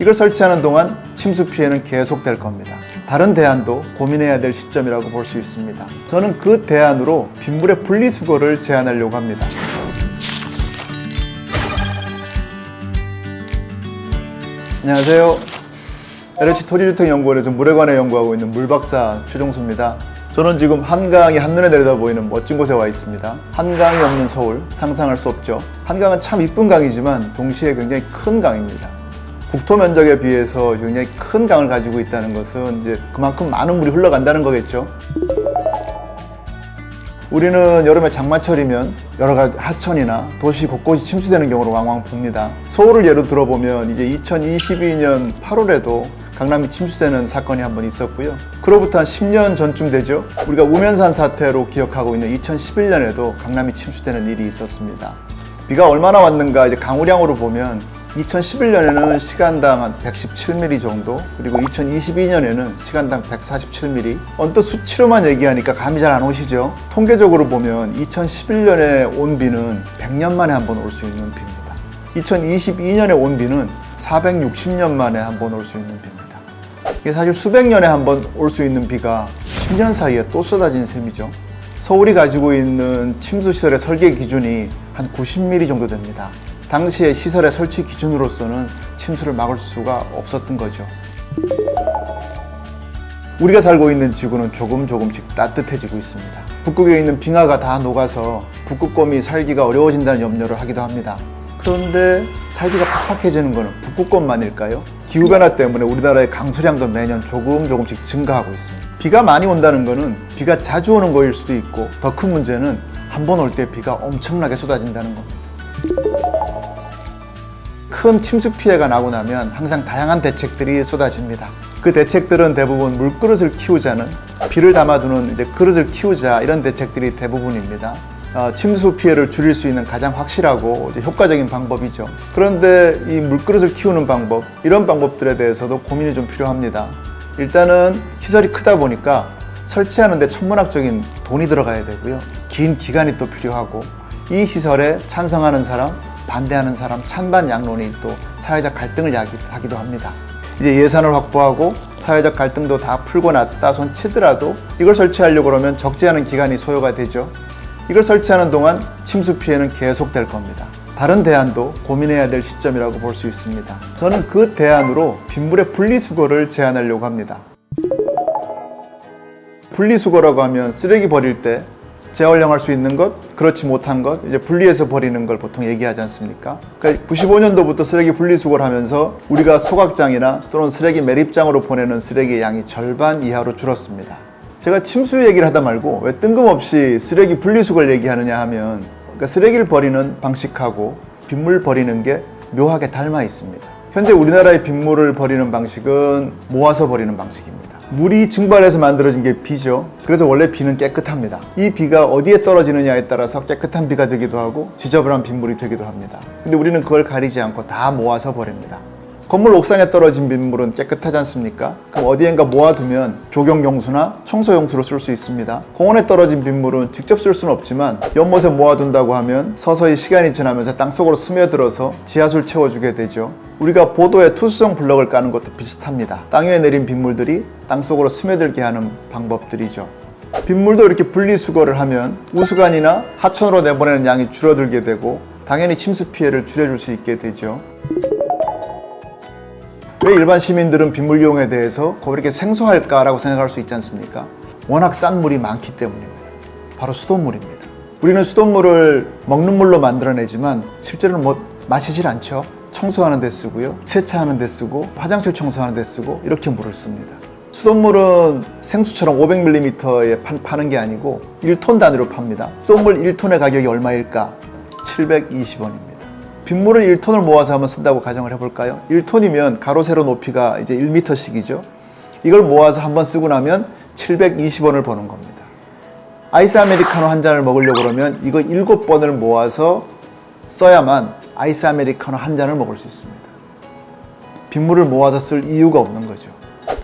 이걸 설치하는 동안 침수 피해는 계속될 겁니다. 다른 대안도 고민해야 될 시점이라고 볼 수 있습니다. 저는 그 대안으로 빗물의 분리수거를 제안하려고 합니다. 안녕하세요. LH 토지주택연구원에서 물에 관해 연구하고 있는 물박사 최종수입니다. 저는 지금 한강이 한눈에 내려다 보이는 멋진 곳에 와 있습니다. 한강이 없는 서울, 상상할 수 없죠. 한강은 참 이쁜 강이지만 동시에 굉장히 큰 강입니다. 국토 면적에 비해서 굉장히 큰 강을 가지고 있다는 것은 이제 그만큼 많은 물이 흘러간다는 거겠죠. 우리는 여름에 장마철이면 여러 가지 하천이나 도시 곳곳이 침수되는 경우를 왕왕 봅니다. 서울을 예로 들어보면 이제 2022년 8월에도 강남이 침수되는 사건이 한 번 있었고요. 그로부터 한 10년 전쯤 되죠. 우리가 우면산 사태로 기억하고 있는 2011년에도 강남이 침수되는 일이 있었습니다. 비가 얼마나 왔는가 이제 강우량으로 보면 2011년에는 시간당 한 117mm 정도, 그리고 2022년에는 시간당 147mm. 언뜻 수치로만 얘기하니까 감이 잘 안 오시죠? 통계적으로 보면 2011년에 온 비는 100년 만에 한 번 올 수 있는 비입니다. 2022년에 온 비는 460년 만에 한 번 올 수 있는 비입니다. 이게 사실 수백 년에 한 번 올 수 있는 비가 10년 사이에 또 쏟아진 셈이죠. 서울이 가지고 있는 침수시설의 설계 기준이 한 90mm 정도 됩니다. 당시의 시설의 설치 기준으로서는 침수를 막을 수가 없었던 거죠. 우리가 살고 있는 지구는 조금씩 따뜻해지고 있습니다. 북극에 있는 빙하가 다 녹아서 북극곰이 살기가 어려워진다는 염려를 하기도 합니다. 그런데 살기가 팍팍해지는 것은 북극곰만일까요? 기후변화 때문에 우리나라의 강수량도 매년 조금씩 증가하고 있습니다. 비가 많이 온다는 것은 비가 자주 오는 거일 수도 있고, 더 큰 문제는 한 번 올 때 비가 엄청나게 쏟아진다는 겁니다. 큰 침수 피해가 나고 나면 항상 다양한 대책들이 쏟아집니다. 그 대책들은 대부분 물그릇을 키우자는, 비를 담아두는 이제 그릇을 키우자, 이런 대책들이 대부분입니다. 침수 피해를 줄일 수 있는 가장 확실하고 효과적인 방법이죠. 그런데 이 물그릇을 키우는 방법, 이런 방법들에 대해서도 고민이 좀 필요합니다. 일단은 시설이 크다 보니까 설치하는 데 천문학적인 돈이 들어가야 되고요. 긴 기간이 또 필요하고, 이 시설에 찬성하는 사람, 반대하는 사람, 찬반양론이 또 사회적 갈등을 야기하기도 합니다. 이제 예산을 확보하고 사회적 갈등도 다 풀고 났다 손 치더라도 이걸 설치하려고 그러면 적지 않은 기간이 소요가 되죠. 이걸 설치하는 동안 침수 피해는 계속될 겁니다. 다른 대안도 고민해야 될 시점이라고 볼 수 있습니다. 저는 그 대안으로 빗물의 분리수거를 제안하려고 합니다. 분리수거라고 하면 쓰레기 버릴 때 재활용할 수 있는 것, 그렇지 못한 것, 이제 분리해서 버리는 걸 보통 얘기하지 않습니까? 그러니까 95년도부터 쓰레기 분리수거를 하면서 우리가 소각장이나 또는 쓰레기 매립장으로 보내는 쓰레기의 양이 절반 이하로 줄었습니다. 제가 침수 얘기를 하다 말고 왜 뜬금없이 쓰레기 분리수거를 얘기하느냐 하면, 그러니까 쓰레기를 버리는 방식하고 빗물 버리는 게 묘하게 닮아 있습니다. 현재 우리나라의 빗물을 버리는 방식은 모아서 버리는 방식입니다. 물이 증발해서 만들어진 게 비죠. 그래서 원래 비는 깨끗합니다. 이 비가 어디에 떨어지느냐에 따라서 깨끗한 비가 되기도 하고 지저분한 빗물이 되기도 합니다. 근데 우리는 그걸 가리지 않고 다 모아서 버립니다. 건물 옥상에 떨어진 빗물은 깨끗하지 않습니까? 그럼 어디엔가 모아두면 조경용수나 청소용수로 쓸 수 있습니다. 공원에 떨어진 빗물은 직접 쓸 수는 없지만 연못에 모아둔다고 하면 서서히 시간이 지나면서 땅속으로 스며들어서 지하수를 채워주게 되죠. 우리가 보도에 투수성 블럭을 까는 것도 비슷합니다. 땅 위에 내린 빗물들이 땅속으로 스며들게 하는 방법들이죠. 빗물도 이렇게 분리수거를 하면 우수관이나 하천으로 내보내는 양이 줄어들게 되고 당연히 침수 피해를 줄여줄 수 있게 되죠. 왜 일반 시민들은 빗물 이용에 대해서 왜 이렇게 생소할까라고 생각할 수 있지 않습니까? 워낙 싼 물이 많기 때문입니다. 바로 수돗물입니다. 우리는 수돗물을 먹는 물로 만들어내지만 실제로는 마시질 않죠. 청소하는 데 쓰고요, 세차하는 데 쓰고, 화장실 청소하는 데 쓰고, 이렇게 물을 씁니다. 수돗물은 생수처럼 500ml에 파는 게 아니고 1톤 단위로 팝니다. 수돗물 1톤의 가격이 얼마일까? 720원입니다. 빗물을 1톤을 모아서 한번 쓴다고 가정을 해볼까요? 1톤이면 가로 세로 높이가 이제 1m씩이죠. 이걸 모아서 한번 쓰고 나면 720원을 버는 겁니다. 아이스 아메리카노 한 잔을 먹으려고 그러면 이거 7번을 모아서 써야만 아이스 아메리카노 한 잔을 먹을 수 있습니다. 빗물을 모아서 쓸 이유가 없는 거죠.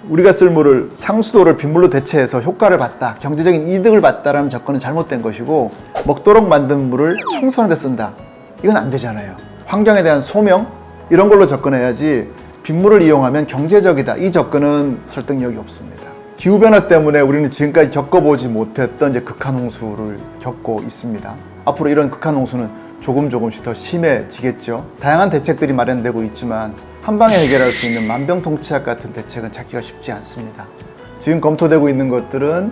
우리가 쓸 물을 상수도를 빗물로 대체해서 효과를 봤다, 경제적인 이득을 봤다라는 접근은 잘못된 것이고, 먹도록 만든 물을 청소하는 데 쓴다, 이건 안 되잖아요. 환경에 대한 소명, 이런 걸로 접근해야지 빗물을 이용하면 경제적이다. 이 접근은 설득력이 없습니다. 기후변화 때문에 우리는 지금까지 겪어보지 못했던 이제 극한 홍수를 겪고 있습니다. 앞으로 이런 극한 홍수는 조금씩 더 심해지겠죠. 다양한 대책들이 마련되고 있지만 한 방에 해결할 수 있는 만병통치약 같은 대책은 찾기가 쉽지 않습니다. 지금 검토되고 있는 것들은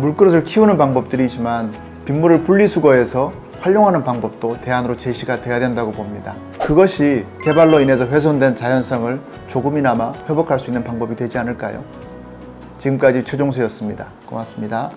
물그릇을 키우는 방법들이지만 빗물을 분리수거해서 활용하는 방법도 대안으로 제시가 돼야 된다고 봅니다. 그것이 개발로 인해서 훼손된 자연성을 조금이나마 회복할 수 있는 방법이 되지 않을까요? 지금까지 최종수였습니다. 고맙습니다.